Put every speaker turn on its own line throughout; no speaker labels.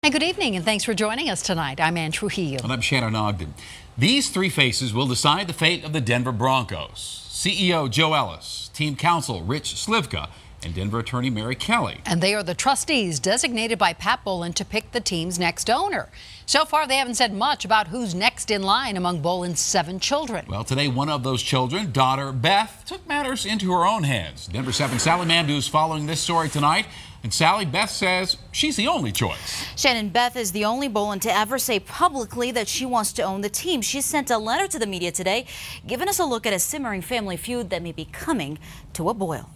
And good evening, and thanks for joining us tonight. I'm Ann Trujillo.
And I'm Shannon Ogden. These three faces will decide the fate of the Denver Broncos. CEO Joe Ellis, team counsel Rich Slivka, and Denver attorney Mary Kelly.
And they are the trustees designated by Pat Bowlen to pick the team's next owner. So far, they haven't said much about who's next in line among Bowlen's 7 children.
Well, today, one of those children, daughter Beth, took matters into her own hands. Denver 7 Sally Mandu is following this story tonight. And Sally, Beth says she's the only choice.
Shannon, Beth is the only Bowlen to ever say publicly that she wants to own the team. She sent a letter to the media today, giving us a look at a simmering family feud that may be coming to a boil.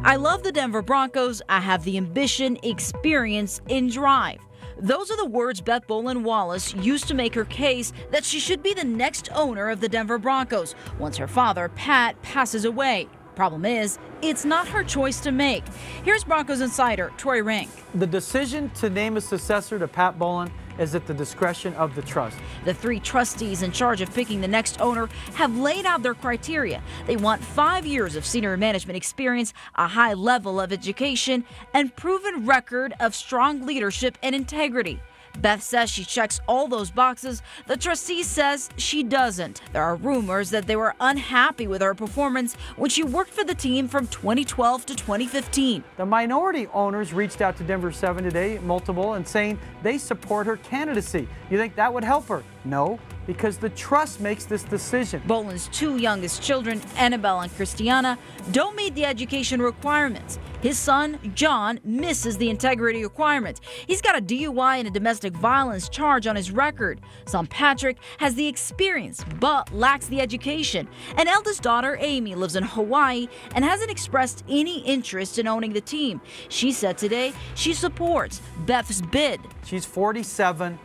I love the Denver Broncos. I have the ambition, experience, and drive. Those are the words Beth Bowlen Wallace used to make her case that she should be the next owner of the Denver Broncos once her father, Pat, passes away. Problem is, it's not her choice to make. Here's Broncos insider Troy Rink.
The decision to name a successor to Pat Bowlen is at the discretion of the trust.
The 3 trustees in charge of picking the next owner have laid out their criteria. They want 5 years of senior management experience, a high level of education, and proven record of strong leadership and integrity. Beth says she checks all those boxes. The trustee says she doesn't. There are rumors that they were unhappy with her performance when she worked for the team from 2012 to 2015.
The minority owners reached out to Denver 7 today, multiple, and saying they support her candidacy. You think that would help her? No, because the trust makes this decision.
Bowlen's 2 youngest children, Annabelle and Christiana, don't meet the education requirements. His son, John, misses the integrity requirements. He's got a DUI and a domestic violence charge on his record. Son Patrick has the experience but lacks the education. And eldest daughter, Amy, lives in Hawaii and hasn't expressed any interest in owning the team. She said today she supports Beth's bid.
She's 47.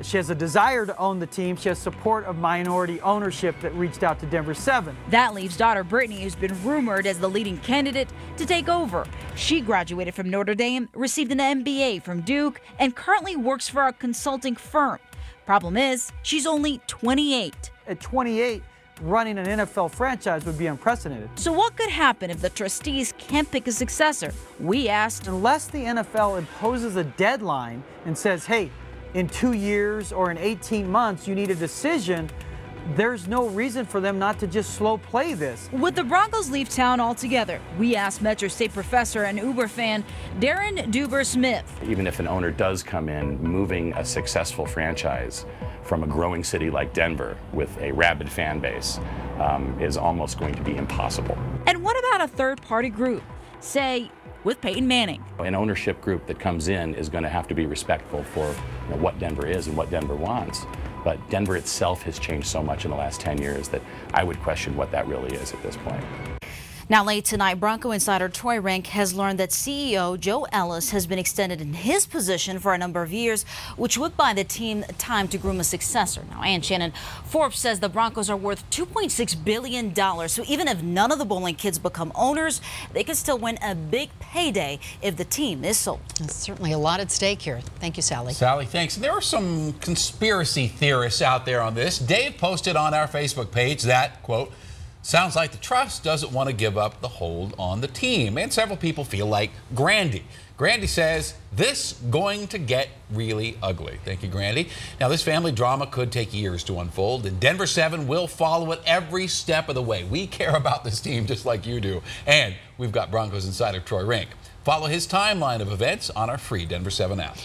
She has a desire to own the team. She has support of minority ownership that reached out to Denver 7.
That leaves daughter Brittany, who's been rumored as the leading candidate, to take over. She graduated from Notre Dame, received an MBA from Duke, and currently works for a consulting firm. Problem is, she's only 28.
At 28, running an NFL franchise would be unprecedented.
So what could happen if the trustees can't pick a successor? We asked.
Unless the NFL imposes a deadline and says, hey, in 2 years or in 18 months, you need a decision, there's no reason for them not to just slow play this.
Would the Broncos leave town altogether? We asked Metro State professor and Uber fan Darren Duber-Smith.
Even if an owner does come in, moving a successful franchise from a growing city like Denver with a rabid fan base is almost going to be impossible.
And what about a third-party group? Say, with Peyton Manning.
An ownership group that comes in is going to have to be respectful for what Denver is and what Denver wants. But Denver itself has changed so much in the last 10 years that I would question what that really is at this point.
Now late tonight, Bronco insider Troy Rink has learned that CEO Joe Ellis has been extended in his position for a number of years, which would buy the team time to groom a successor. Now, and Shannon, Forbes says the Broncos are worth $2.6 billion. So even if none of the Bowlen kids become owners, they could still win a big payday if the team is sold.
There's certainly a lot at stake here. Thank you, Sally.
Sally, thanks. There are some conspiracy theorists out there on this. Dave posted on our Facebook page that, quote, sounds like the trust doesn't want to give up the hold on the team. And several people feel like Grandy. Grandy says, this going to get really ugly. Thank you, Grandy. Now, this family drama could take years to unfold, and Denver 7 will follow it every step of the way. We care about this team just like you do. And we've got Broncos insider Troy Rink. Follow his timeline of events on our free Denver 7 app.